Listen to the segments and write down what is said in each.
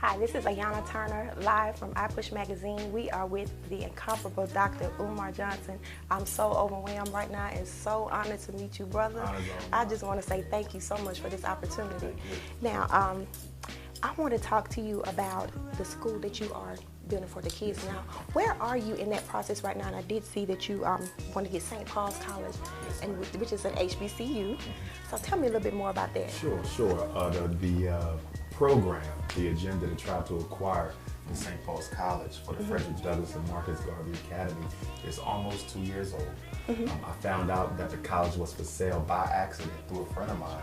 Hi, this is Ayana Turner, live from iPush Magazine. We are with the incomparable Dr. Umar Johnson. I'm so overwhelmed right now and so honored to meet you, brother. I just want to say thank you so much for this opportunity. Now, I want to talk to you about the school that you are building for the kids now. Where are you in that process right now? And I did see that you want to get St. Paul's College, and which is an HBCU. So tell me a little bit more about that. Sure. The program, the agenda to try to acquire the St. Paul's College for the Frederick Douglass and Marcus Garvey Academy is almost 2 years old. I found out that the college was for sale by accident through a friend of mine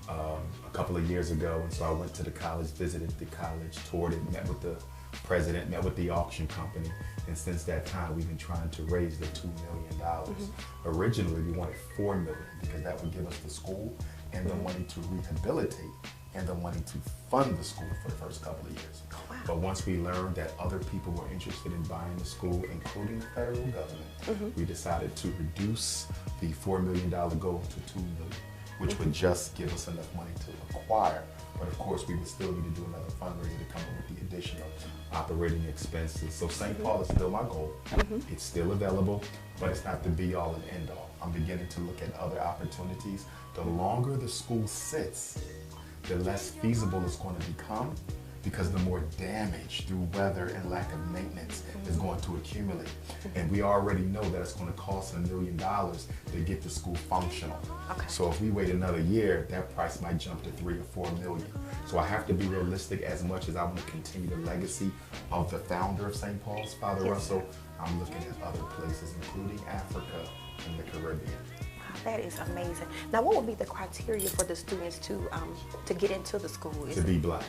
a couple of years ago, and so I went to the college, visited the college, toured it, met with the president, met with the auction company, and since that time we've been trying to raise the $2 million. Originally we wanted $4 million because that would give us the school and the money to rehabilitate and the money to fund the school for the first couple of years. Wow. But once we learned that other people were interested in buying the school, including the federal government, we decided to reduce the $4 million goal to $2 million, which would just give us enough money to acquire. But of course, we would still need to do another fundraiser to come up with the additional operating expenses. So St. Paul is still my goal. It's still available, but it's not the be all and end all. I'm beginning to look at other opportunities. The longer the school sits, the less feasible it's going to become, because the more damage through weather and lack of maintenance is going to accumulate. And we already know that it's going to cost $1 million to get the school functional. Okay. So if we wait another year, that price might jump to $3 or $4 million. So I have to be realistic. As much as I want to continue the legacy of the founder of St. Paul's, Father Russell, I'm looking at other places, including Africa and the Caribbean. That is amazing. Now, what would be the criteria for the students to get into the school? To be black.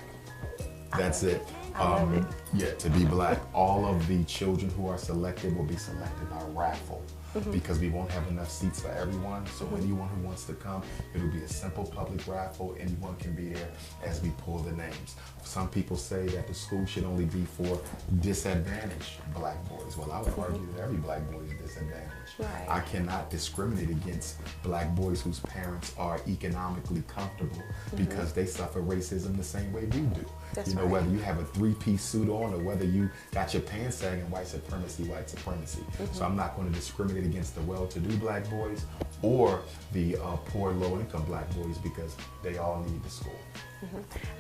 That's it. I love it. Yeah, to be black. All of the children who are selected will be selected by raffle, because we won't have enough seats for everyone. So anyone who wants to come, it'll be a simple public raffle. Anyone can be there as we pull the names. Some people say that the school should only be for disadvantaged black boys. Well, I would argue that every black boy is disadvantaged. Right. I cannot discriminate against black boys whose parents are economically comfortable because they suffer racism the same way we do. That's you know, right. whether you have a three-piece suit on or whether you got your pants sagging, white supremacy, white supremacy. So I'm not going to discriminate against the well-to-do black boys or the poor, low-income black boys, because they all need the school.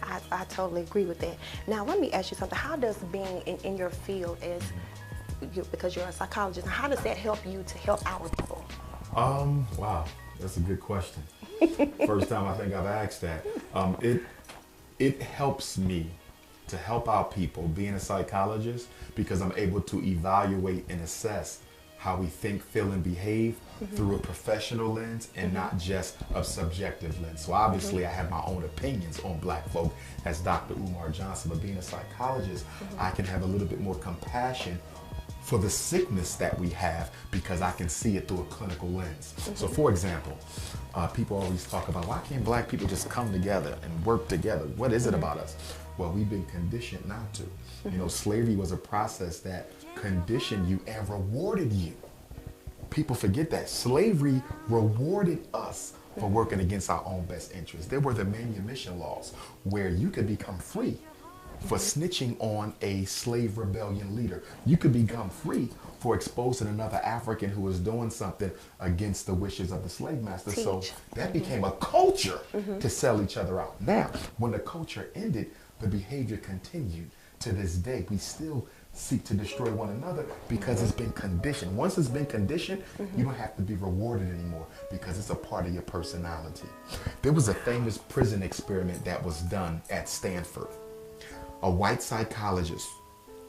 I totally agree with that. Now, let me ask you something. How does being in your field as because you're a psychologist, how does that help you to help our people? Wow, that's a good question. First time I think I've asked that. It helps me to help out people being a psychologist, because I'm able to evaluate and assess how we think, feel, and behave through a professional lens and not just a subjective lens. So obviously I have my own opinions on black folk as Dr. Umar Johnson, but being a psychologist, I can have a little bit more compassion for the sickness that we have, because I can see it through a clinical lens. So for example, people always talk about, why can't black people just come together and work together? What is it about us? Well, we've been conditioned not to. You know, slavery was a process that conditioned you and rewarded you. People forget that. Slavery rewarded us for working against our own best interests. There were the manumission laws where you could become free for snitching on a slave rebellion leader. You could become free for exposing another African who was doing something against the wishes of the slave master. So that became a culture to sell each other out. Now, when the culture ended, the behavior continued. To this day, we still seek to destroy one another because it's been conditioned. Once it's been conditioned, you don't have to be rewarded anymore because it's a part of your personality. There was a famous prison experiment that was done at Stanford. A white psychologist,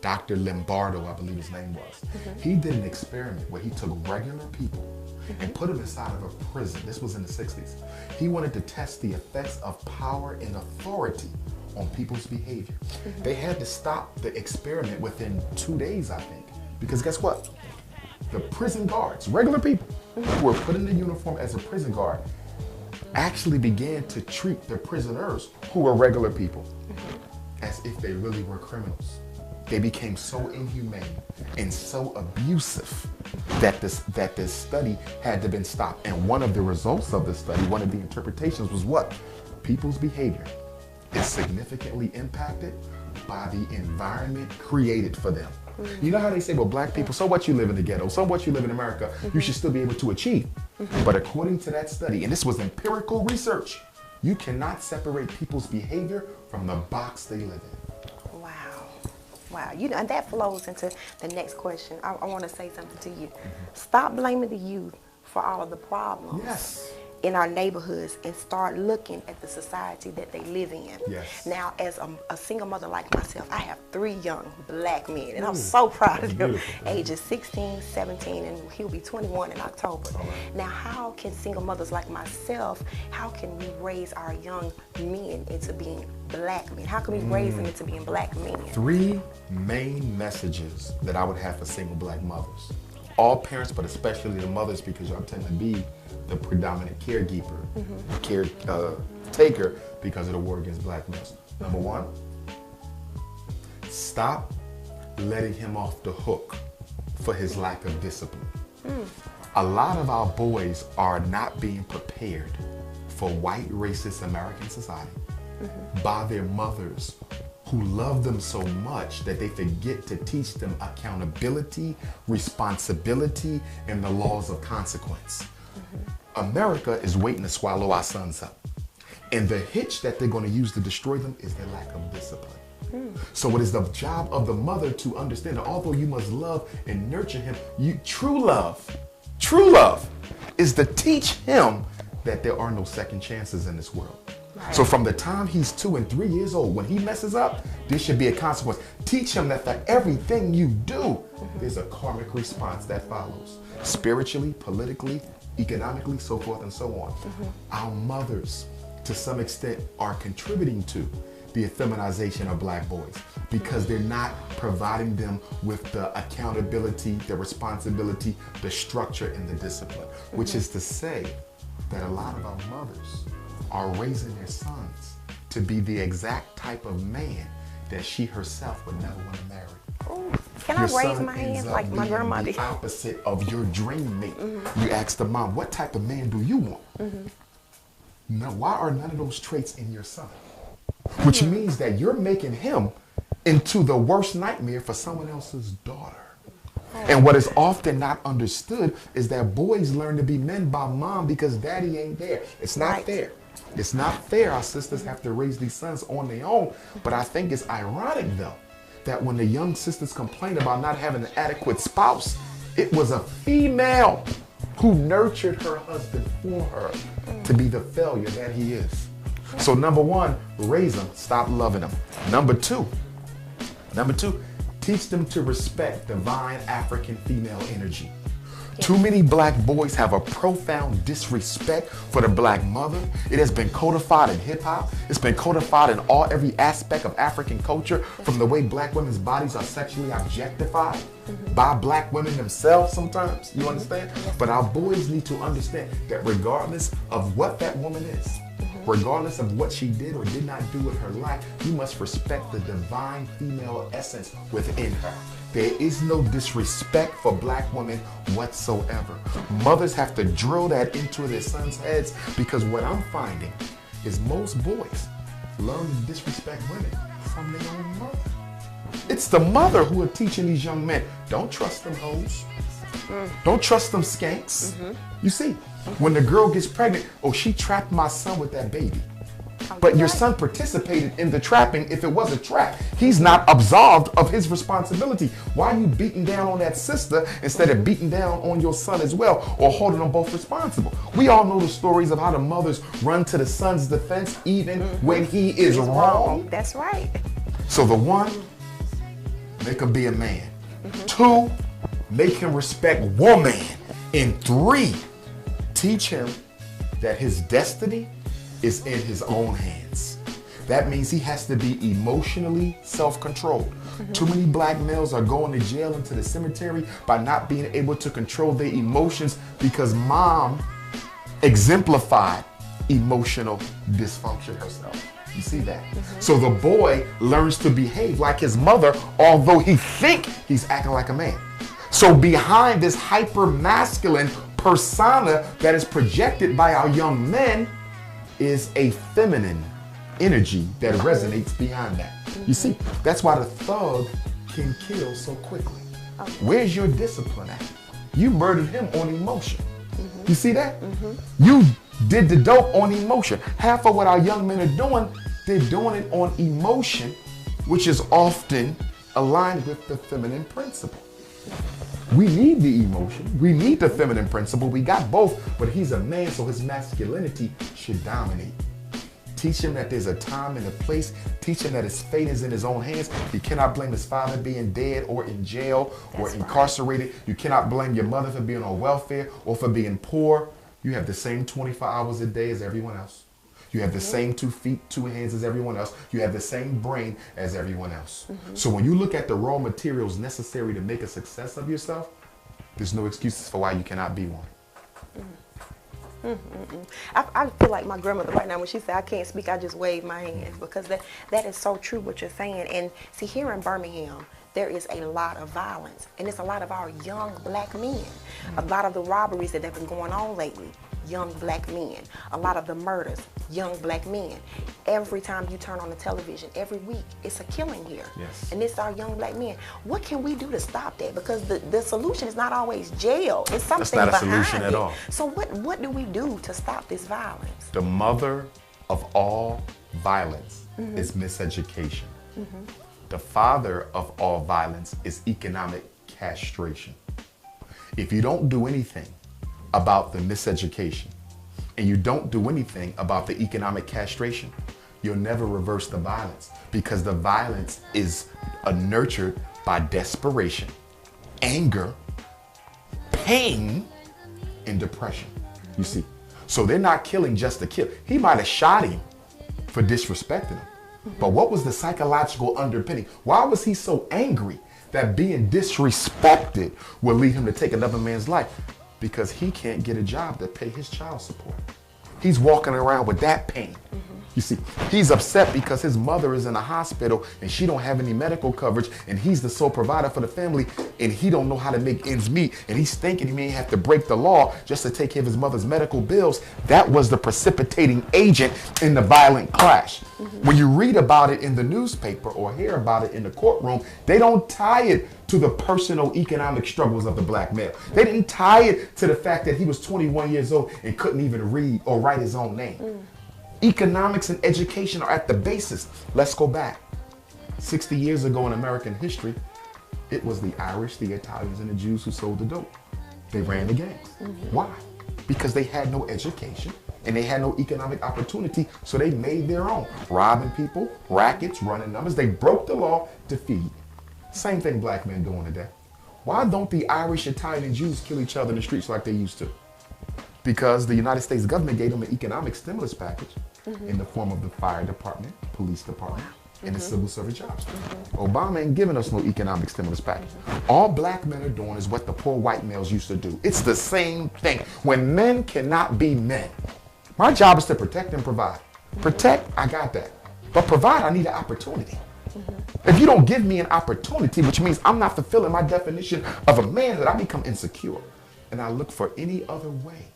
Dr. Lombardo, I believe his name was, he did an experiment where he took regular people and put them inside of a prison. This was in the 60s. He wanted to test the effects of power and authority on people's behavior. They had to stop the experiment within 2 days, I think, because guess what? The prison guards, regular people who were put in the uniform as a prison guard, actually began to treat the prisoners who were regular people as if they really were criminals. They became so inhumane and so abusive that this study had to been stopped. And one of the results of the study, one of the interpretations was what? People's behavior is significantly impacted by the environment created for them. You know how they say, well, black people, so what you live in the ghetto, so what you live in America, you should still be able to achieve. But according to that study, and this was empirical research, you cannot separate people's behavior from the box they live in. Wow. Wow. You know, and that flows into the next question. I want to say something to you. Stop blaming the youth for all of the problems. Yes. In our neighborhoods, and start looking at the society that they live in. Yes. Now, as a single mother like myself, I have 3 young black men, and I'm so proud of them. Ages 16, 17, and he'll be 21 in October. Now, how can single mothers like myself, how can we raise our young men into being black men? How can we raise them into being black men? 3 main messages that I would have for single black mothers. All parents, but especially the mothers, because y'all tend to be the predominant caregiver, caretaker because of the war against black males. Number 1, stop letting him off the hook for his lack of discipline. A lot of our boys are not being prepared for white racist American society by their mothers who love them so much that they forget to teach them accountability, responsibility, and the laws of consequence. America is waiting to swallow our sons up. And the hitch that they're going to use to destroy them is their lack of discipline. So it is the job of the mother to understand that although you must love and nurture him, true love is to teach him that there are no second chances in this world. So from the time he's 2 and 3 years old, when he messes up, there should be a consequence. Teach him that for everything you do, there's a karmic response that follows. Spiritually, politically, economically, so forth and so on. Our mothers, to some extent, are contributing to the effeminization of black boys because they're not providing them with the accountability, the responsibility, the structure, and the discipline, which is to say that a lot of our mothers are raising their sons to be the exact type of man that she herself would never want to marry. Ooh, can I raise my hand like my grandma did? The opposite of your dream mate. You ask the mom, what type of man do you want? Now, why are none of those traits in your son? Which means that you're making him into the worst nightmare for someone else's daughter. And what is often not understood is that boys learn to be men by mom because daddy ain't there. It's not fair. It's not fair. Our sisters have to raise these sons on their own. But I think it's ironic, though, that when the young sisters complain about not having an adequate spouse, it was a female who nurtured her husband for her to be the failure that he is. So number 1, raise them, stop loving them. Number two, teach them to respect divine African female energy. Too many black boys have a profound disrespect for the black mother. It has been codified in hip hop. It's been codified in every aspect of African culture, from the way black women's bodies are sexually objectified by black women themselves sometimes, you understand? But our boys need to understand that regardless of what that woman is, regardless of what she did or did not do with her life, you must respect the divine female essence within her. There is no disrespect for black women whatsoever. Mothers have to drill that into their sons' heads, because what I'm finding is most boys learn to disrespect women from their own mother. It's the mother who are teaching these young men, don't trust them hoes. Don't trust them skanks. You see, when the girl gets pregnant, oh, she trapped my son with that baby. But your son participated in the trapping. If it was a trap, he's not absolved of his responsibility. Why are you beating down on that sister instead of beating down on your son as well, or holding them both responsible? We all know the stories of how the mothers run to the son's defense even when he is wrong. That's right. So the 1, make him be a man. 2, make him respect woman. And 3, teach him that his destiny is in his own hands. That means he has to be emotionally self-controlled. Too many black males are going to jail and to the cemetery by not being able to control their emotions because mom exemplified emotional dysfunction herself. You see that? So the boy learns to behave like his mother, although he think he's acting like a man. So behind this hyper-masculine persona that is projected by our young men is a feminine energy that resonates behind that. You see, that's why the thug can kill so quickly. Where's your discipline at? You murdered him on emotion. You see that? You did the dope on emotion. Half of what our young men are doing, they're doing it on emotion, which is often aligned with the feminine principle. We need the emotion. We need the feminine principle. We got both, but he's a man, so his masculinity should dominate. Teach him that there's a time and a place. Teach him that his fate is in his own hands. He cannot blame his father being dead or in jail or incarcerated. You cannot blame your mother for being on welfare or for being poor. You have the same 24 hours a day as everyone else. You have the same 2 feet, 2 hands as everyone else. You have the same brain as everyone else. So when you look at the raw materials necessary to make a success of yourself, there's no excuses for why you cannot be one. I feel like my grandmother right now when she said I can't speak, I just wave my hand, because that is so true what you're saying. And see, here in Birmingham, there is a lot of violence, and it's a lot of our young black men. A lot of the robberies that have been going on lately, young black men. A lot of the murders, young black men. Every time you turn on the television, every week, it's a killing here. Yes. And it's our young black men. What can we do to stop that? Because the solution is not always jail. It's something That's not a behind solution it. at all. So what do we do to stop this violence? The mother of all violence is miseducation. The father of all violence is economic castration. If you don't do anything about the miseducation and you don't do anything about the economic castration, you'll never reverse the violence, because the violence is nurtured by desperation, anger, pain, and depression. You see, so they're not killing just to kill. He might have shot him for disrespecting him, but what was the psychological underpinning? Why was he so angry that being disrespected will lead him to take another man's life? Because he can't get a job to pay his child support. He's walking around with that pain. You see, he's upset because his mother is in a hospital and she don't have any medical coverage, and he's the sole provider for the family, and he don't know how to make ends meet, and he's thinking he may have to break the law just to take care of his mother's medical bills. That was the precipitating agent in the violent clash. When you read about it in the newspaper or hear about it in the courtroom, they don't tie it to the personal economic struggles of the black male. They didn't tie it to the fact that he was 21 years old and couldn't even read or write his own name. Economics and education are at the basis. Let's go back. 60 years ago in American history, it was the Irish, the Italians, and the Jews who sold the dope. They ran the gangs. Why? Because they had no education and they had no economic opportunity, so they made their own. Robbing people, rackets, running numbers. They broke the law to feed. Same thing black men doing today. Why don't the Irish, Italian, and Jews kill each other in the streets like they used to? Because the United States government gave them an economic stimulus package in the form of the fire department, police department, and the civil service jobs. Obama ain't giving us no economic stimulus package. All black men are doing is what the poor white males used to do. It's the same thing. When men cannot be men, my job is to protect and provide. Protect, I got that. But provide, I need an opportunity. If you don't give me an opportunity, which means I'm not fulfilling my definition of a manhood, I become insecure. And I look for any other way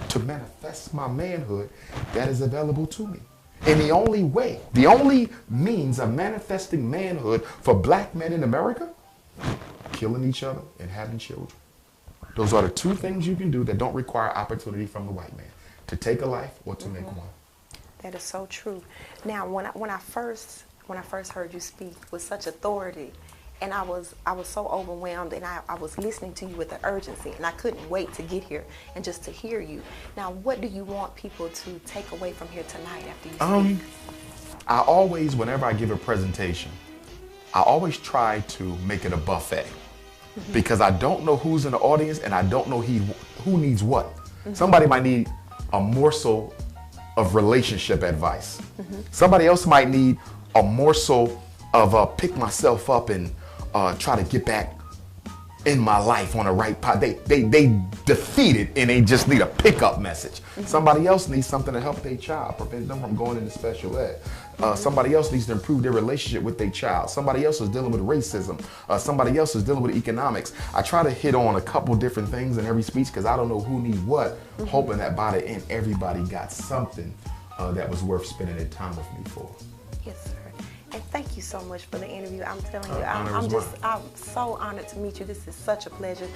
to manifest my manhood that is available to me. And the only way, the only means of manifesting manhood for black men in America, killing each other and having children. Those are the two things you can do that don't require opportunity from the white man, to take a life or to make one. That is so true. Now, when I first heard you speak with such authority, and I was so overwhelmed, and I was listening to you with the urgency, and I couldn't wait to get here and just to hear you. Now, what do you want people to take away from here tonight after you speak? I always, whenever I give a presentation, I always try to make it a buffet, because I don't know who's in the audience and I don't know who needs what. Somebody might need a morsel of relationship advice. Somebody else might need a morsel of pick myself up and try to get back in my life on the right path. They defeated and they just need a pickup message. Somebody else needs something to help their child, prevent them from going into special ed. Somebody else needs to improve their relationship with their child. Somebody else is dealing with racism. Somebody else is dealing with economics. I try to hit on a couple different things in every speech because I don't know who needs what, hoping that by the end everybody got something that was worth spending their time with me for. Yes, sir. And thank you so much for the interview. I'm telling you, I'm so honored to meet you. This is such a pleasure.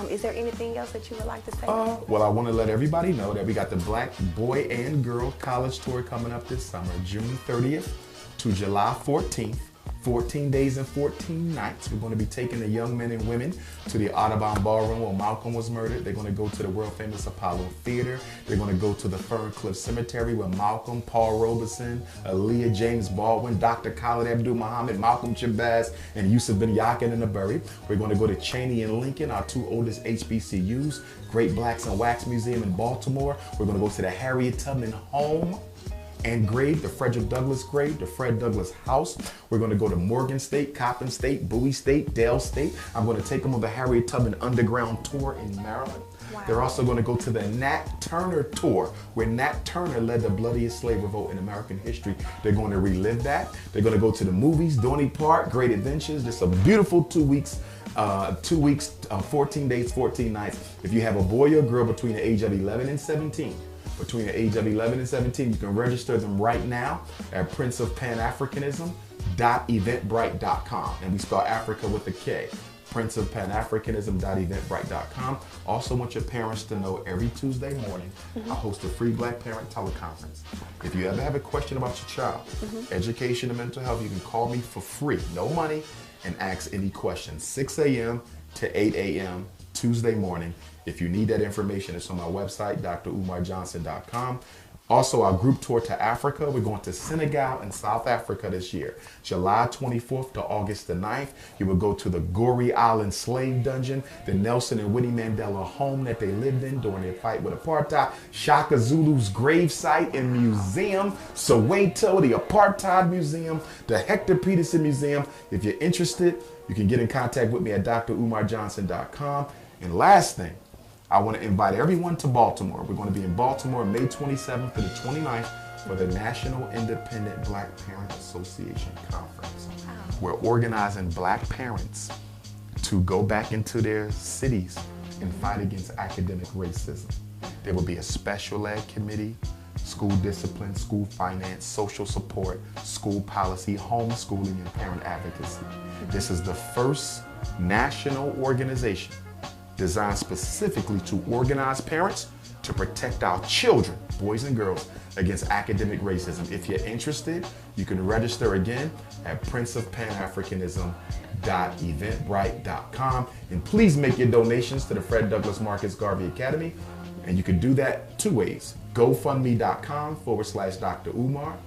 Is there anything else that you would like to say? Well, I want to let everybody know that we got the Black Boy and Girl College Tour coming up this summer, June 30th to July 14th. 14 days and 14 nights. We're going to be taking the young men and women to the Audubon Ballroom where Malcolm was murdered. They're going to go to the world famous Apollo Theater. They're going to go to the Ferncliff Cemetery where Malcolm, Paul Robeson, Aaliyah James Baldwin, Dr. Khalid Abdul-Muhammad, Malcolm Shabazz, and Yusuf bin Yakin in the Bury. We're going to go to Cheney and Lincoln, our two oldest HBCUs, Great Blacks and Wax Museum in Baltimore. We're going to go to the Harriet Tubman Home and grave, the Frederick Douglass grave, the Fred Douglass House. We're going to go to Morgan State, Coppin State, Bowie State, Dale State. I'm going to take them on the Harriet Tubman Underground Tour in Maryland. Wow. They're also going to go to the Nat Turner Tour, where Nat Turner led the bloodiest slave revolt in American history. They're going to relive that. They're going to go to the movies, Dorney Park, Great Adventures. Just a beautiful 2 weeks, 14 days, 14 nights. If you have a boy or girl between the age of 11 and 17, between the age of 11 and 17, you can register them right now at princeofpanafricanism.eventbrite.com. And we spell Africa with a K. princeofpanafricanism.eventbrite.com. Also want your parents to know every Tuesday morning, I host a free Black Parent teleconference. If you ever have a question about your child, education and mental health, you can call me for free, no money, and ask any questions. 6 a.m. to 8 a.m. Tuesday morning. If you need that information, it's on my website, drumarjohnson.com. Also, our group tour to Africa. We're going to Senegal and South Africa this year. July 24th to August the 9th. You will go to the Gorée Island slave dungeon, the Nelson and Winnie Mandela home that they lived in during their fight with apartheid, Shaka Zulu's gravesite and museum, Soweto, the Apartheid Museum, the Hector Peterson Museum. If you're interested, you can get in contact with me at drumarjohnson.com. And last thing, I want to invite everyone to Baltimore. We're going to be in Baltimore May 27th to the 29th for the National Independent Black Parent Association Conference. Wow. We're organizing Black parents to go back into their cities and fight against academic racism. There will be a special ed committee, school discipline, school finance, social support, school policy, homeschooling, and parent advocacy. This is the first national organization designed specifically to organize parents to protect our children, boys and girls, against academic racism. If you're interested, you can register again at princeofpanafricanism.eventbrite.com. And please make your donations to the Fred Douglass Marcus Garvey Academy. And you can do that two ways. GoFundMe.com/Dr. Umar.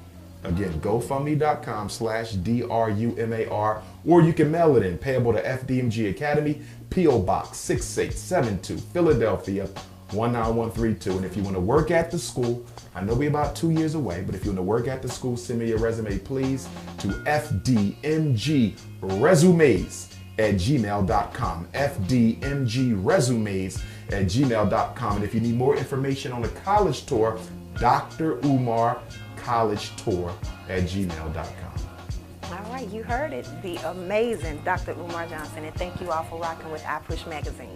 Again, GoFundMe.com/DRUMAR, or you can mail it in, payable to FDMG Academy, P.O. Box 6872, Philadelphia 19132. And if you want to work at the school, I know we're about 2 years away, but if you want to work at the school, send me your resume, please, to fdmgresumes@gmail.com, fdmgresumes@gmail.com. And if you need more information on the college tour, Dr. Umar College Tour@gmail.com. All right, you heard it. The amazing Dr. Umar Johnson, and thank you all for rocking with iPush Magazine.